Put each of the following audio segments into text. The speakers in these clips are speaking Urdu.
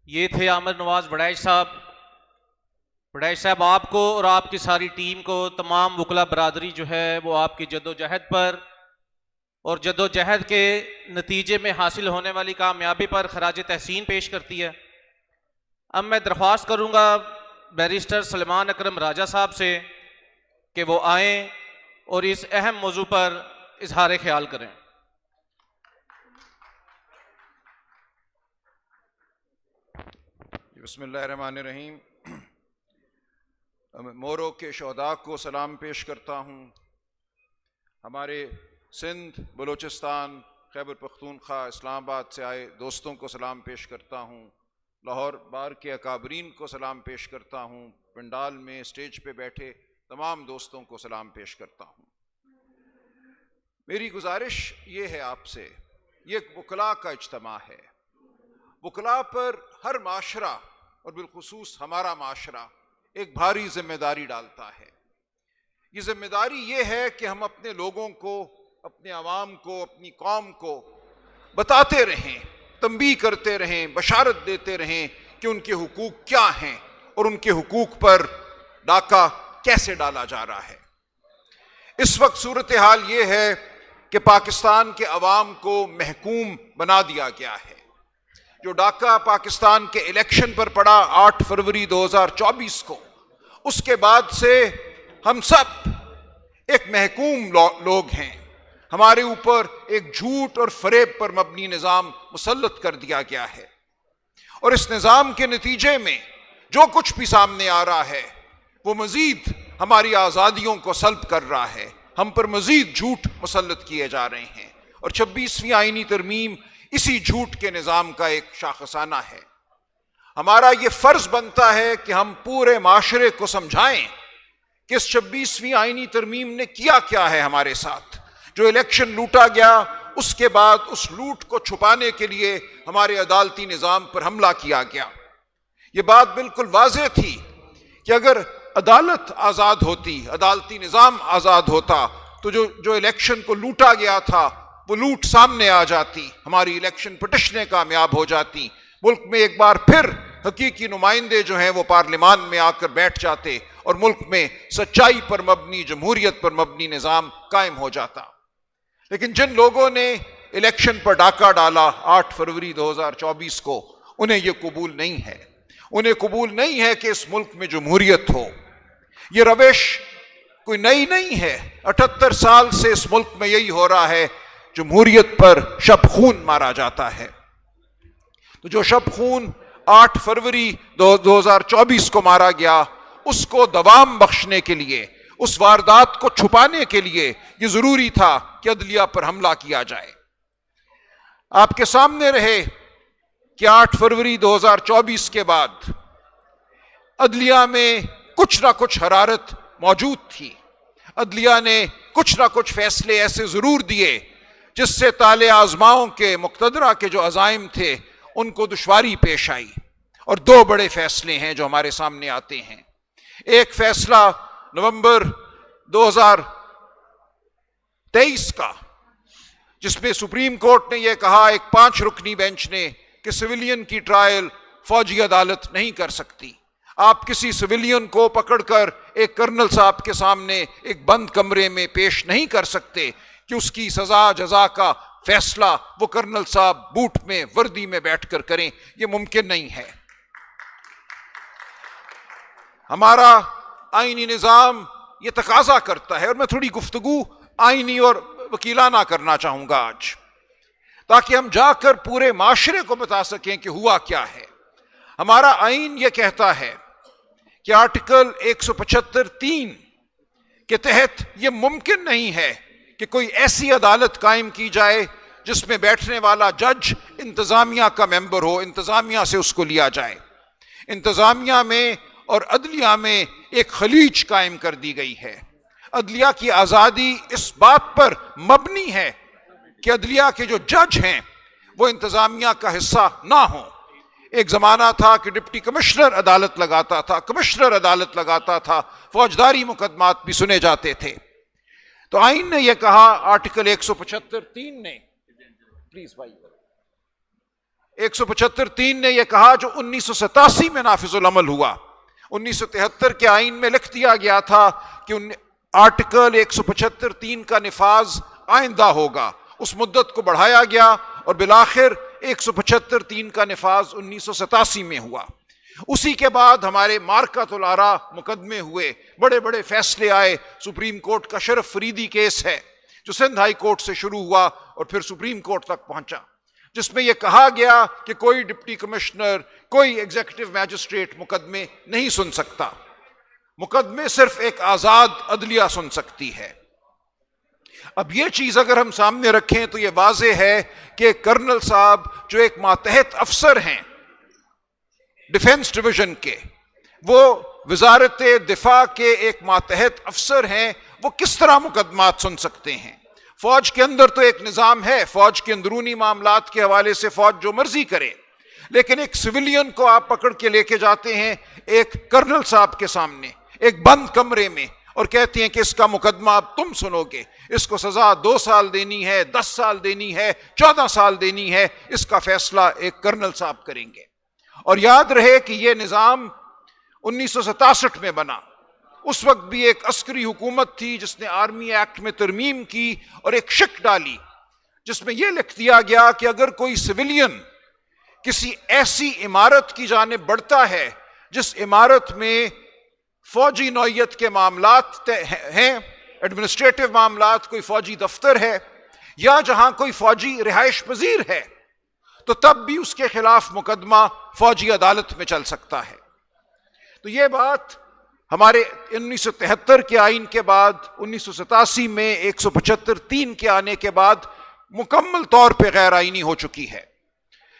یہ تھے عامر نواز وڈائچ صاحب۔ وڈائچ صاحب آپ کو اور آپ کی ساری ٹیم کو، تمام وکلا برادری جو ہے وہ آپ کی جدوجہد پر اور جدوجہد کے نتیجے میں حاصل ہونے والی کامیابی پر خراج تحسین پیش کرتی ہے۔ اب میں درخواست کروں گا بیرسٹر سلیمان اکرم راجہ صاحب سے کہ وہ آئیں اور اس اہم موضوع پر اظہار خیال کریں۔ بسم اللہ الرحمن الرحیم۔ مورو کے شہداء کو سلام پیش کرتا ہوں۔ ہمارے سندھ، بلوچستان، خیبر پختونخوا، اسلام آباد سے آئے دوستوں کو سلام پیش کرتا ہوں۔ لاہور بار کے اکابرین کو سلام پیش کرتا ہوں۔ پنڈال میں اسٹیج پہ بیٹھے تمام دوستوں کو سلام پیش کرتا ہوں۔ میری گزارش یہ ہے آپ سے، یہ ایک وکلاء کا اجتماع ہے۔ وکلاء پر ہر معاشرہ اور بالخصوص ہمارا معاشرہ ایک بھاری ذمہ داری ڈالتا ہے۔ یہ ذمہ داری یہ ہے کہ ہم اپنے لوگوں کو، اپنے عوام کو، اپنی قوم کو بتاتے رہیں، تنبیہ کرتے رہیں، بشارت دیتے رہیں کہ ان کے حقوق کیا ہیں اور ان کے حقوق پر ڈاکہ کیسے ڈالا جا رہا ہے۔ اس وقت صورتحال یہ ہے کہ پاکستان کے عوام کو محکوم بنا دیا گیا ہے۔ جو ڈاکہ پاکستان کے الیکشن پر پڑا 8 فروری 2024 کو، اس کے بعد سے ہم سب ایک محکوم لوگ ہیں۔ ہمارے اوپر ایک جھوٹ اور فریب پر مبنی نظام مسلط کر دیا گیا ہے، اور اس نظام کے نتیجے میں جو کچھ بھی سامنے آ رہا ہے وہ مزید ہماری آزادیوں کو سلب کر رہا ہے۔ ہم پر مزید جھوٹ مسلط کیے جا رہے ہیں، اور 26ویں آئینی ترمیم اسی جھوٹ کے نظام کا ایک شاخسانہ ہے۔ ہمارا یہ فرض بنتا ہے کہ ہم پورے معاشرے کو سمجھائیں کہ اس 26ویں آئینی ترمیم نے کیا کیا ہے ہمارے ساتھ۔ جو الیکشن لوٹا گیا، اس کے بعد اس لوٹ کو چھپانے کے لیے ہمارے عدالتی نظام پر حملہ کیا گیا۔ یہ بات بالکل واضح تھی کہ اگر عدالت آزاد ہوتی، عدالتی نظام آزاد ہوتا، تو جو الیکشن کو لوٹا گیا تھا وہ لوٹ سامنے آ جاتی، ہماری الیکشن پٹیشنیں کامیاب ہو جاتی، ملک میں ایک بار پھر حقیقی نمائندے جو ہیں وہ پارلیمان میں آ کر بیٹھ جاتے، اور ملک میں سچائی پر مبنی، جمہوریت پر مبنی نظام قائم ہو جاتا۔ لیکن جن لوگوں نے الیکشن پر ڈاکہ ڈالا 8 فروری 2024 کو، انہیں یہ قبول نہیں ہے۔ انہیں قبول نہیں ہے کہ اس ملک میں جمہوریت ہو۔ یہ روش کوئی نئی نہیں ہے، 78 سال سے اس ملک میں یہی ہو رہا ہے۔ جمہوریت پر شب خون مارا جاتا ہے۔ تو جو شب خون 8 فروری 2024 کو مارا گیا، اس کو دوام بخشنے کے لیے، اس واردات کو چھپانے کے لیے یہ ضروری تھا کہ عدلیہ پر حملہ کیا جائے۔ آپ کے سامنے رہے کہ 8 فروری 2024 کے بعد عدلیہ میں کچھ نہ کچھ حرارت موجود تھی۔ عدلیہ نے کچھ نہ کچھ فیصلے ایسے ضرور دیے جس سے طالع آزماؤں کے، مقتدرہ کے جو عزائم تھے ان کو دشواری پیش آئی۔ اور 2 بڑے فیصلے ہیں جو ہمارے سامنے آتے ہیں۔ ایک فیصلہ نومبر 2023 کا، جس میں سپریم کورٹ نے یہ کہا، ایک 5 رکنی بینچ نے، کہ سویلین کی ٹرائل فوجی عدالت نہیں کر سکتی۔ آپ کسی سویلین کو پکڑ کر ایک کرنل صاحب کے سامنے ایک بند کمرے میں پیش نہیں کر سکتے کہ اس کی سزا جزا کا فیصلہ وہ کرنل صاحب بوٹ میں، وردی میں بیٹھ کر کریں۔ یہ ممکن نہیں ہے۔ ہمارا آئینی نظام یہ تقاضا کرتا ہے، اور میں تھوڑی گفتگو آئینی اور وکیلانہ کرنا چاہوں گا آج، تاکہ ہم جا کر پورے معاشرے کو بتا سکیں کہ ہوا کیا ہے۔ ہمارا آئین یہ کہتا ہے کہ آرٹیکل 175(3) کے تحت یہ ممکن نہیں ہے کہ کوئی ایسی عدالت قائم کی جائے جس میں بیٹھنے والا جج انتظامیہ کا ممبر ہو، انتظامیہ سے اس کو لیا جائے۔ انتظامیہ میں اور عدلیہ میں ایک خلیج قائم کر دی گئی ہے۔ عدلیہ کی آزادی اس بات پر مبنی ہے کہ عدلیہ کے جو جج ہیں وہ انتظامیہ کا حصہ نہ ہوں۔ ایک زمانہ تھا کہ ڈپٹی کمشنر عدالت لگاتا تھا، کمشنر عدالت لگاتا تھا، فوجداری مقدمات بھی سنے جاتے تھے۔ تو آئین نے یہ کہا، آرٹیکل 175(3) نے، پلیز بھائی، 175(3) نے یہ کہا جو 1987 میں نافذ العمل ہوا. 1973 کے آئین میں لکھ دیا گیا تھا کہ آرٹیکل 175(3) کا نفاذ آئندہ ہوگا. اس مدت کو بڑھایا گیا اور بالآخر 175(3) کا نفاذ 1987 میں ہوا. اسی کے بعد ہمارے مارکۃ الآراء مقدمے ہوئے، بڑے بڑے فیصلے آئے. سپریم کورٹ کا شرف فریدی کیس ہے جو سندھ ہائی کورٹ سے شروع ہوا اور پھر سپریم کورٹ تک پہنچا، جس میں یہ کہا گیا کہ کوئی ڈپٹی کمشنر، کوئی ایگزیکٹو میجسٹریٹ مقدمے نہیں سن سکتا. مقدمے صرف ایک آزاد عدلیہ سن سکتی ہے. اب یہ چیز اگر ہم سامنے رکھیں تو یہ واضح ہے کہ کرنل صاحب جو ایک ماتحت افسر ہیں ڈیفنس ڈویژن کے، وہ وزارت دفاع کے ایک ماتحت افسر ہیں، وہ کس طرح مقدمات سن سکتے ہیں؟ فوج کے اندر تو ایک نظام ہے، فوج کے اندرونی معاملات کے حوالے سے فوج جو مرضی کرے، لیکن ایک سویلین کو آپ پکڑ کے لے کے جاتے ہیں ایک کرنل صاحب کے سامنے ایک بند کمرے میں اور کہتے ہیں کہ اس کا مقدمہ اب تم سنو گے، اس کو سزا 2 سال دینی ہے، 10 سال دینی ہے، 14 سال دینی ہے، اس کا فیصلہ ایک کرنل صاحب کریں گے. اور یاد رہے کہ یہ نظام 1967 میں بنا. اس وقت بھی ایک عسکری حکومت تھی جس نے آرمی ایکٹ میں ترمیم کی اور ایک شک ڈالی جس میں یہ لکھ دیا گیا کہ اگر کوئی سویلین کسی ایسی عمارت کی جانب بڑھتا ہے جس عمارت میں فوجی نوعیت کے معاملات ہیں، ایڈمنسٹریٹو معاملات، کوئی فوجی دفتر ہے یا جہاں کوئی فوجی رہائش پذیر ہے، تو تب بھی اس کے خلاف مقدمہ فوجی عدالت میں چل سکتا ہے. تو یہ بات ہمارے 1973 کے آئین کے بعد 1987 میں 175(3) کے آنے کے بعد مکمل طور پہ غیر آئینی ہو چکی ہے.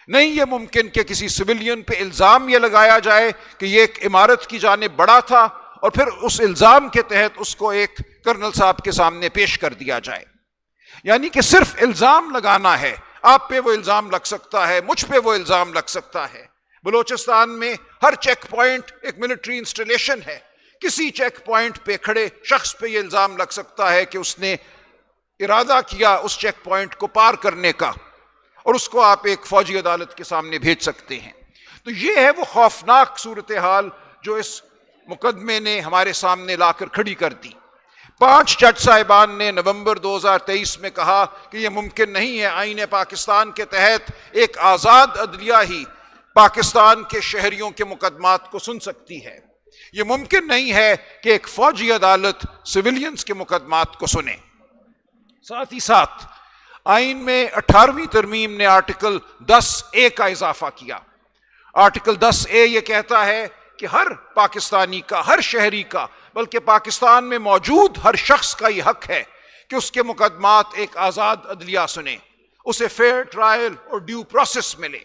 نہیں یہ ممکن کہ کسی سویلین پہ الزام یہ لگایا جائے کہ یہ ایک عمارت کی جانب بڑھا تھا اور پھر اس الزام کے تحت اس کو ایک کرنل صاحب کے سامنے پیش کر دیا جائے. یعنی کہ صرف الزام لگانا ہے. آپ پہ وہ الزام لگ سکتا ہے، مجھ پہ وہ الزام لگ سکتا ہے. بلوچستان میں ہر چیک پوائنٹ ایک ملٹری انسٹالیشن ہے. کسی چیک پوائنٹ پہ کھڑے شخص پہ یہ الزام لگ سکتا ہے کہ اس نے ارادہ کیا اس چیک پوائنٹ کو پار کرنے کا، اور اس کو آپ ایک فوجی عدالت کے سامنے بھیج سکتے ہیں. تو یہ ہے وہ خوفناک صورتحال جو اس مقدمے نے ہمارے سامنے لا کر کھڑی کر دی. 5 جج صاحبان نے نومبر 2023 میں کہا کہ یہ ممکن نہیں ہے، آئین پاکستان کے تحت ایک آزاد عدلیہ ہی پاکستان کے شہریوں کے مقدمات کو سن سکتی ہے. یہ ممکن نہیں ہے کہ ایک فوجی عدالت سویلینز کے مقدمات کو سنے. ساتھ ہی ساتھ آئین میں 18ویں ترمیم نے آرٹیکل 10(a) کا اضافہ کیا. آرٹیکل 10(a) یہ کہتا ہے کہ ہر پاکستانی کا، ہر شہری کا، بلکہ پاکستان میں موجود ہر شخص کا یہ حق ہے کہ اس کے مقدمات ایک آزاد عدلیہ سنے، اسے فیئر ٹرائل اور ڈیو پروسیس ملے.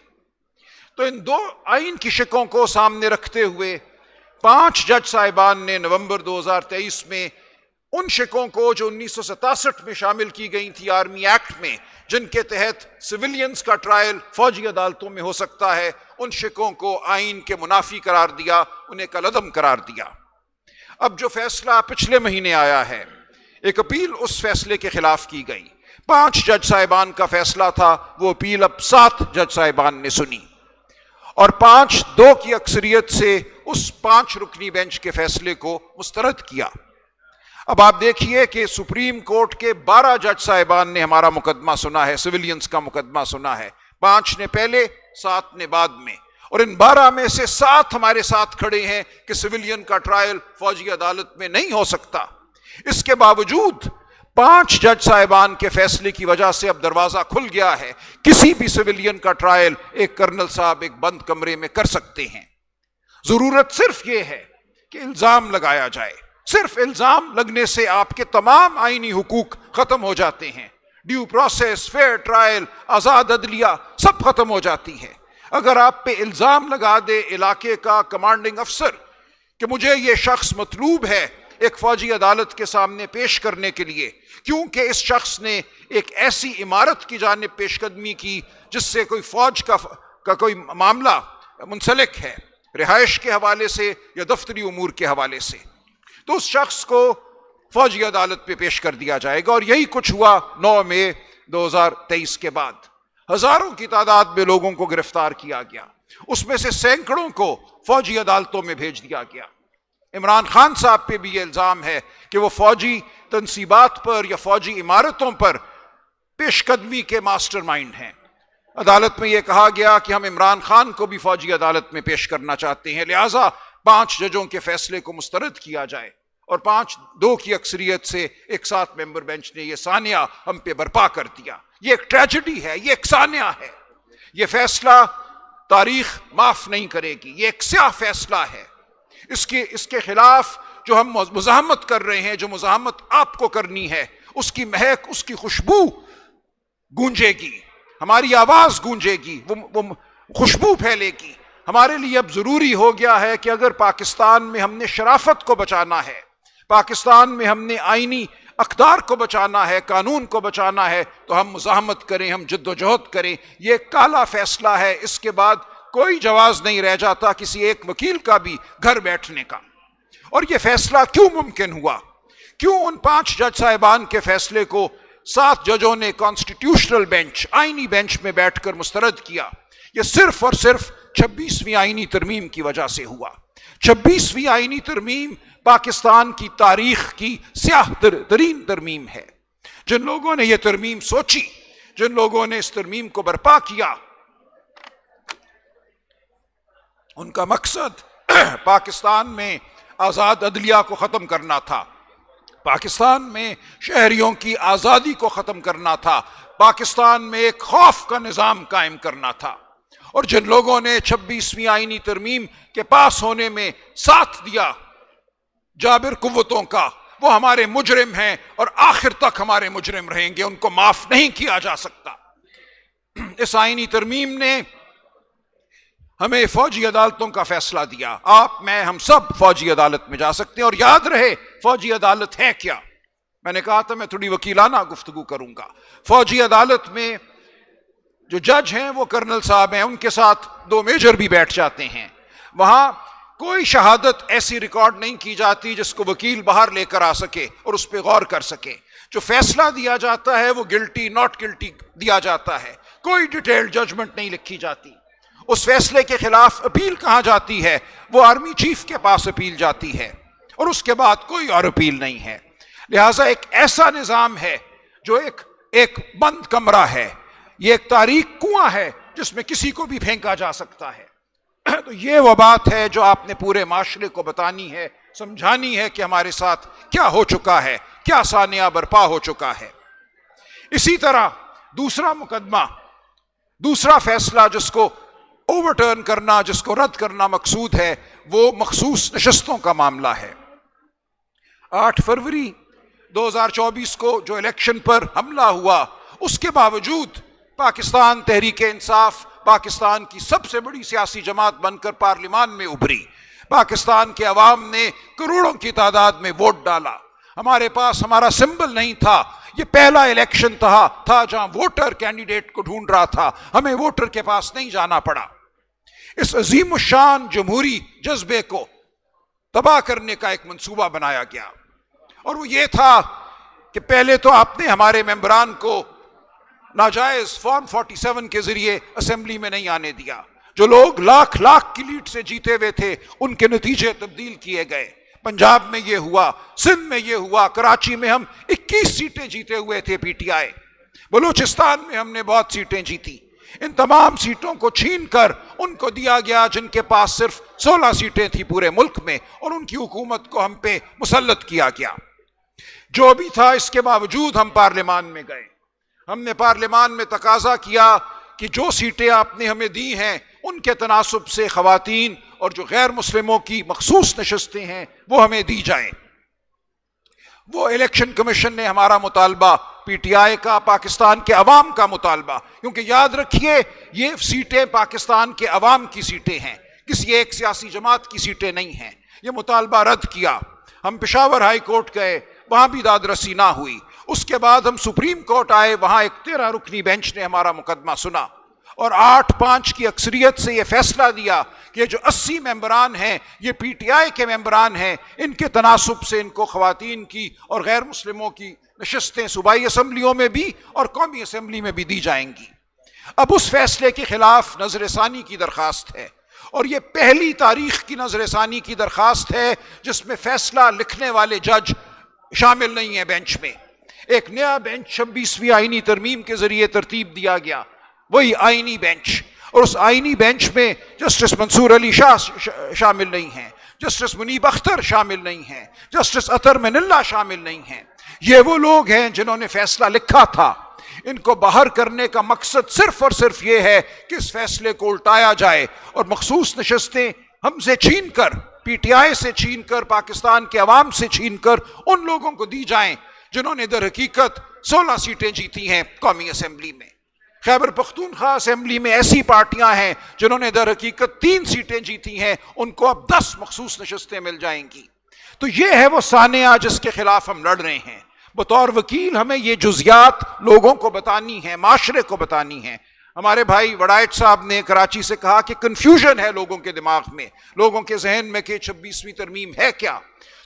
تو ان 2 آئین کی شقوں کو سامنے رکھتے ہوئے 5 جج صاحبان نے نومبر 2023 میں ان شقوں کو جو 1967 میں شامل کی گئی تھی آرمی ایکٹ میں، جن کے تحت سویلینز کا ٹرائل فوجی عدالتوں میں ہو سکتا ہے، ان شقوں کو آئین کے منافی قرار دیا، انہیں کالعدم قرار دیا. اب جو فیصلہ پچھلے مہینے آیا ہے، ایک اپیل اس فیصلے کے خلاف کی گئی. 5 جج صاحبان کا فیصلہ تھا، وہ اپیل اب 7 جج صاحبان نے سنی اور 5-2 کی اکثریت سے اس 5 رکنی بینچ کے فیصلے کو مسترد کیا. اب آپ دیکھیے کہ سپریم کورٹ کے 12 جج صاحبان نے ہمارا مقدمہ سنا ہے، سویلینز کا مقدمہ سنا ہے. 5 نے پہلے، 7 نے بعد میں، اور ان 12 میں سے 7 ہمارے ساتھ کھڑے ہیں کہ سویلین کا ٹرائل فوجی عدالت میں نہیں ہو سکتا. اس کے باوجود 5 جج صاحبان کے فیصلے کی وجہ سے اب دروازہ کھل گیا ہے، کسی بھی سویلین کا ٹرائل ایک کرنل صاحب ایک بند کمرے میں کر سکتے ہیں. ضرورت صرف یہ ہے کہ الزام لگایا جائے. صرف الزام لگنے سے آپ کے تمام آئینی حقوق ختم ہو جاتے ہیں. ڈیو پروسیس، فیئر ٹرائل، آزاد عدلیہ سب ختم ہو جاتی ہے. اگر آپ پہ الزام لگا دے علاقے کا کمانڈنگ افسر کہ مجھے یہ شخص مطلوب ہے ایک فوجی عدالت کے سامنے پیش کرنے کے لیے کیونکہ اس شخص نے ایک ایسی عمارت کی جانب پیش قدمی کی جس سے کوئی فوج کا کوئی معاملہ منسلک ہے، رہائش کے حوالے سے یا دفتری امور کے حوالے سے، تو اس شخص کو فوجی عدالت پہ پیش کر دیا جائے گا. اور یہی کچھ ہوا 9 مئی 2023 کے بعد. ہزاروں کی تعداد میں لوگوں کو گرفتار کیا گیا، اس میں سے سینکڑوں کو فوجی عدالتوں میں بھیج دیا گیا۔ عمران خان صاحب پہ بھی یہ الزام ہے کہ وہ فوجی تنصیبات پر یا فوجی عمارتوں پر پیش قدمی کے ماسٹر مائنڈ ہیں۔ عدالت میں یہ کہا گیا کہ ہم عمران خان کو بھی فوجی عدالت میں پیش کرنا چاہتے ہیں، لہٰذا 5 ججوں کے فیصلے کو مسترد کیا جائے، اور 5-2 کی اکثریت سے ایک 7 ممبر بینچ نے یہ سانحہ ہم پہ برپا کر دیا۔ یہ ایک ٹریجڈی ہے، یہ ایک سانحہ ہے، یہ فیصلہ تاریخ معاف نہیں کرے گی، یہ ایک سیاہ فیصلہ ہے۔ اس کے خلاف جو ہم مزاحمت کر رہے ہیں، جو مزاحمت آپ کو کرنی ہے، اس کی مہک، اس کی خوشبو گونجے گی، ہماری آواز گونجے گی، وہ خوشبو پھیلے گی۔ ہمارے لیے اب ضروری ہو گیا ہے کہ اگر پاکستان میں ہم نے شرافت کو بچانا ہے، پاکستان میں ہم نے آئینی اقدار کو بچانا ہے، قانون کو بچانا ہے، تو ہم مزاحمت کریں، ہم جد و جہد کریں۔ یہ کالا فیصلہ ہے، اس کے بعد کوئی جواز نہیں رہ جاتا کسی ایک وکیل کا بھی گھر بیٹھنے کا۔ اور یہ فیصلہ کیوں ممکن ہوا؟ کیوں ان 5 جج صاحبان کے فیصلے کو 7 ججوں نے کانسٹیٹیوشنل بینچ، آئینی بینچ میں بیٹھ کر مسترد کیا؟ یہ صرف اور صرف 26ویں آئینی ترمیم کی وجہ سے ہوا۔ 26ویں آئینی ترمیم پاکستان کی تاریخ کی سیاہ ترین ترمیم ہے۔ جن لوگوں نے یہ ترمیم سوچی، جن لوگوں نے اس ترمیم کو برپا کیا، ان کا مقصد پاکستان میں آزاد عدلیہ کو ختم کرنا تھا، پاکستان میں شہریوں کی آزادی کو ختم کرنا تھا، پاکستان میں ایک خوف کا نظام قائم کرنا تھا۔ اور جن لوگوں نے 26ویں آئینی ترمیم کے پاس ہونے میں ساتھ دیا جابر قوتوں کا، وہ ہمارے مجرم ہیں اور آخر تک ہمارے مجرم رہیں گے، ان کو معاف نہیں کیا جا سکتا۔ اس آئینی ترمیم نے ہمیں فوجی عدالتوں کا فیصلہ دیا، آپ، میں، ہم سب فوجی عدالت میں جا سکتے ہیں۔ اور یاد رہے فوجی عدالت ہے کیا؟ میں نے کہا تھا میں تھوڑی وکیلانہ گفتگو کروں گا۔ فوجی عدالت میں جو جج ہیں وہ کرنل صاحب ہیں، ان کے ساتھ 2 میجر بھی بیٹھ جاتے ہیں۔ وہاں کوئی شہادت ایسی ریکارڈ نہیں کی جاتی جس کو وکیل باہر لے کر آ سکے اور اس پہ غور کر سکے۔ جو فیصلہ دیا جاتا ہے وہ گلٹی، ناٹ گلٹی دیا جاتا ہے، کوئی ڈیٹیلڈ ججمنٹ نہیں لکھی جاتی۔ اس فیصلے کے خلاف اپیل کہاں جاتی ہے؟ وہ آرمی چیف کے پاس اپیل جاتی ہے، اور اس کے بعد کوئی اور اپیل نہیں ہے۔ لہٰذا ایک ایسا نظام ہے جو ایک بند کمرہ ہے، یہ ایک تاریک کنواں ہے جس میں کسی کو بھی پھینکا جا سکتا ہے۔ تو یہ وہ بات ہے جو آپ نے پورے معاشرے کو بتانی ہے، سمجھانی ہے کہ ہمارے ساتھ کیا ہو چکا ہے، کیا سانحہ برپا ہو چکا ہے۔ اسی طرح دوسرا مقدمہ، دوسرا فیصلہ جس کو اوورٹرن کرنا، جس کو رد کرنا مقصود ہے، وہ مخصوص نشستوں کا معاملہ ہے۔ 8 فروری 2024 کو جو الیکشن پر حملہ ہوا، اس کے باوجود پاکستان تحریک انصاف پاکستان کی سب سے بڑی سیاسی جماعت بن کر پارلیمان میں ابھری۔ پاکستان کے عوام نے کروڑوں کی تعداد میں ووٹ ڈالا۔ ہمارے پاس ہمارا سمبل نہیں تھا، یہ پہلا الیکشن تھا جہاں ووٹر کینڈیڈیٹ کو ڈھونڈ رہا تھا، ہمیں ووٹر کے پاس نہیں جانا پڑا۔ اس عظیم الشان جمہوری جذبے کو تباہ کرنے کا ایک منصوبہ بنایا گیا، اور وہ یہ تھا کہ پہلے تو آپ نے ہمارے ممبران کو ناجائز فارم 47 کے ذریعے اسمبلی میں نہیں آنے دیا۔ جو لوگ لاکھ کی لیڈ سے جیتے ہوئے تھے ان کے نتیجے تبدیل کیے گئے۔ پنجاب میں یہ ہوا، سندھ میں یہ ہوا، کراچی میں ہم 21 سیٹیں جیتے ہوئے تھے پی ٹی آئی، بلوچستان میں ہم نے بہت سیٹیں جیتی۔ ان تمام سیٹوں کو چھین کر ان کو دیا گیا جن کے پاس صرف 16 سیٹیں تھیں پورے ملک میں، اور ان کی حکومت کو ہم پہ مسلط کیا گیا۔ جو بھی تھا اس کے باوجود ہم پارلیمان میں گئے۔ ہم نے پارلیمان میں تقاضا کیا کہ جو سیٹیں آپ نے ہمیں دی ہیں ان کے تناسب سے خواتین اور جو غیر مسلموں کی مخصوص نشستیں ہیں وہ ہمیں دی جائیں۔ وہ الیکشن کمیشن نے ہمارا مطالبہ، پی ٹی آئی کا، پاکستان کے عوام کا مطالبہ، کیونکہ یاد رکھیے یہ سیٹیں پاکستان کے عوام کی سیٹیں ہیں، کسی ایک سیاسی جماعت کی سیٹیں نہیں ہیں، یہ مطالبہ رد کیا۔ ہم پشاور ہائی کورٹ گئے، وہاں بھی داد رسی نہ ہوئی۔ اس کے بعد ہم سپریم کورٹ آئے، وہاں ایک 13 رکنی بینچ نے ہمارا مقدمہ سنا اور 8-5 کی اکثریت سے یہ فیصلہ دیا کہ جو 80 ممبران ہیں یہ پی ٹی آئی کے ممبران ہیں، ان کے تناسب سے ان کو خواتین کی اور غیر مسلموں کی نشستیں صوبائی اسمبلیوں میں بھی اور قومی اسمبلی میں بھی دی جائیں گی۔ اب اس فیصلے کے خلاف نظر ثانی کی درخواست ہے، اور یہ پہلی تاریخ کی نظر ثانی کی درخواست ہے جس میں فیصلہ لکھنے والے جج شامل نہیں ہیں بینچ میں۔ ایک نیا بینچ 26ویں آئینی ترمیم کے ذریعے ترتیب دیا گیا، وہی آئینی بینچ، اور اس آئینی بینچ میں جسٹس منصور علی شاہ شامل نہیں ہیں، جسٹس منیب اختر شامل نہیں ہیں، جسٹس اطہر من اللہ شامل نہیں ہیں۔ یہ وہ لوگ ہیں جنہوں نے فیصلہ لکھا تھا۔ ان کو باہر کرنے کا مقصد صرف اور صرف یہ ہے کہ اس فیصلے کو الٹایا جائے اور مخصوص نشستیں ہم سے چھین کر، پی ٹی آئی سے چھین کر، پاکستان کے عوام سے چھین کر ان لوگوں کو دی جائیں جنہوں نے در حقیقت 16 سیٹیں جیتی ہیں قومی اسمبلی میں۔ خیبر پختونخوا اسمبلی میں ایسی پارٹیاں ہیں جنہوں نے در حقیقت 3 سیٹیں جیتی ہیں، ان کو اب 10 مخصوص نشستیں مل جائیں گی۔ تو یہ ہے وہ سانحہ جس کے خلاف ہم لڑ رہے ہیں۔ بطور وکیل ہمیں یہ جزیات لوگوں کو بتانی ہیں، معاشرے کو بتانی ہیں۔ ہمارے بھائی وڑائچ صاحب نے کراچی سے کہا کہ کنفیوژن ہے لوگوں کے دماغ میں، لوگوں کے ذہن میں کہ 26ویں ترمیم ہے کیا۔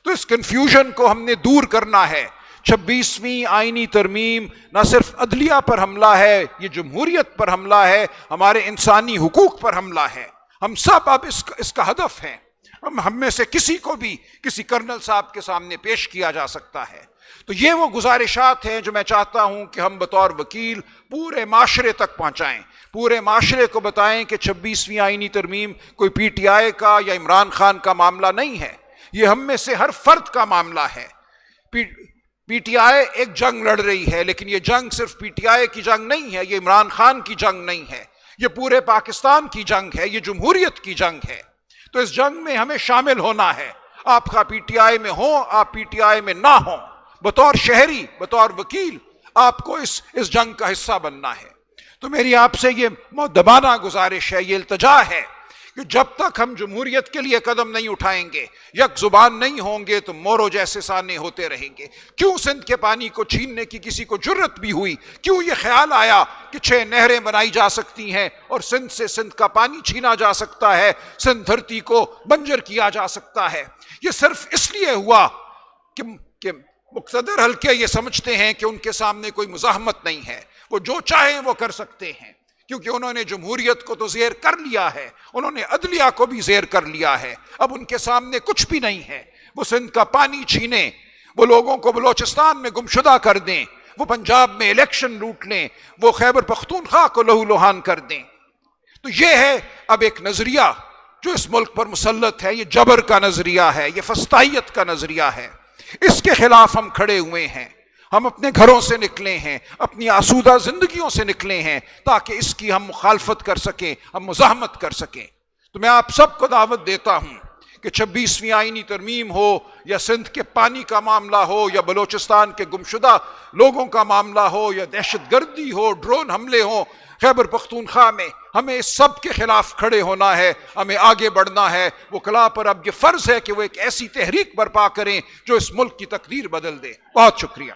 تو اس کنفیوژن کو ہم نے دور کرنا ہے۔ 26ویں آئینی ترمیم نہ صرف عدلیہ پر حملہ ہے، یہ جمہوریت پر حملہ ہے، ہمارے انسانی حقوق پر حملہ ہے۔ ہم سب اب اس کا ہدف ہیں۔ ہم میں سے کسی کو بھی کسی کرنل صاحب کے سامنے پیش کیا جا سکتا ہے۔ تو یہ وہ گزارشات ہیں جو میں چاہتا ہوں کہ ہم بطور وکیل پورے معاشرے تک پہنچائیں، پورے معاشرے کو بتائیں کہ 26ویں آئینی ترمیم کوئی پی ٹی آئی کا یا عمران خان کا معاملہ نہیں ہے، یہ ہم میں سے ہر فرد کا معاملہ ہے۔ پی ٹی آئی ایک جنگ لڑ رہی ہے، لیکن یہ جنگ صرف پی ٹی آئی کی جنگ نہیں ہے، یہ عمران خان کی جنگ نہیں ہے، یہ پورے پاکستان کی جنگ ہے، یہ جمہوریت کی جنگ ہے۔ تو اس جنگ میں ہمیں شامل ہونا ہے۔ آپ کا پی ٹی آئی میں ہوں، آپ پی ٹی آئی میں نہ ہوں، بطور شہری، بطور وکیل آپ کو اس جنگ کا حصہ بننا ہے۔ تو میری آپ سے یہ مؤدبانہ گزارش ہے، یہ التجا ہے کہ جب تک ہم جمہوریت کے لیے قدم نہیں اٹھائیں گے، یک زبان نہیں ہوں گے، تو مورو جیسے سانے ہوتے رہیں گے۔ کیوں سندھ کے پانی کو چھیننے کی کسی کو جرت بھی ہوئی؟ کیوں یہ خیال آیا کہ 6 نہریں بنائی جا سکتی ہیں اور سندھ سے سندھ کا پانی چھینا جا سکتا ہے، سندھ دھرتی کو بنجر کیا جا سکتا ہے؟ یہ صرف اس لیے ہوا کہ مقتدر حلقے یہ سمجھتے ہیں کہ ان کے سامنے کوئی مزاحمت نہیں ہے، وہ جو چاہیں وہ کر سکتے ہیں، کیونکہ انہوں نے جمہوریت کو تو زیر کر لیا ہے، انہوں نے عدلیہ کو بھی زیر کر لیا ہے۔ اب ان کے سامنے کچھ بھی نہیں ہے۔ وہ سندھ کا پانی چھینیں، وہ لوگوں کو بلوچستان میں گمشدہ کر دیں، وہ پنجاب میں الیکشن لوٹ لیں، وہ خیبر پختونخوا کو لہو لہان کر دیں۔ تو یہ ہے اب ایک نظریہ جو اس ملک پر مسلط ہے، یہ جبر کا نظریہ ہے، یہ فسطائیت کا نظریہ ہے۔ اس کے خلاف ہم کھڑے ہوئے ہیں۔ ہم اپنے گھروں سے نکلے ہیں، اپنی آسودہ زندگیوں سے نکلے ہیں تاکہ اس کی ہم مخالفت کر سکیں، ہم مزاحمت کر سکیں۔ تو میں آپ سب کو دعوت دیتا ہوں کہ 26ویں آئینی ترمیم ہو یا سندھ کے پانی کا معاملہ ہو یا بلوچستان کے گمشدہ لوگوں کا معاملہ ہو یا دہشت گردی ہو، ڈرون حملے ہوں خیبر پختونخوا میں، ہمیں اس سب کے خلاف کھڑے ہونا ہے، ہمیں آگے بڑھنا ہے۔ وکلاء پر اب یہ فرض ہے کہ وہ ایک ایسی تحریک برپا کریں جو اس ملک کی تقدیر بدل دے۔ بہت شکریہ۔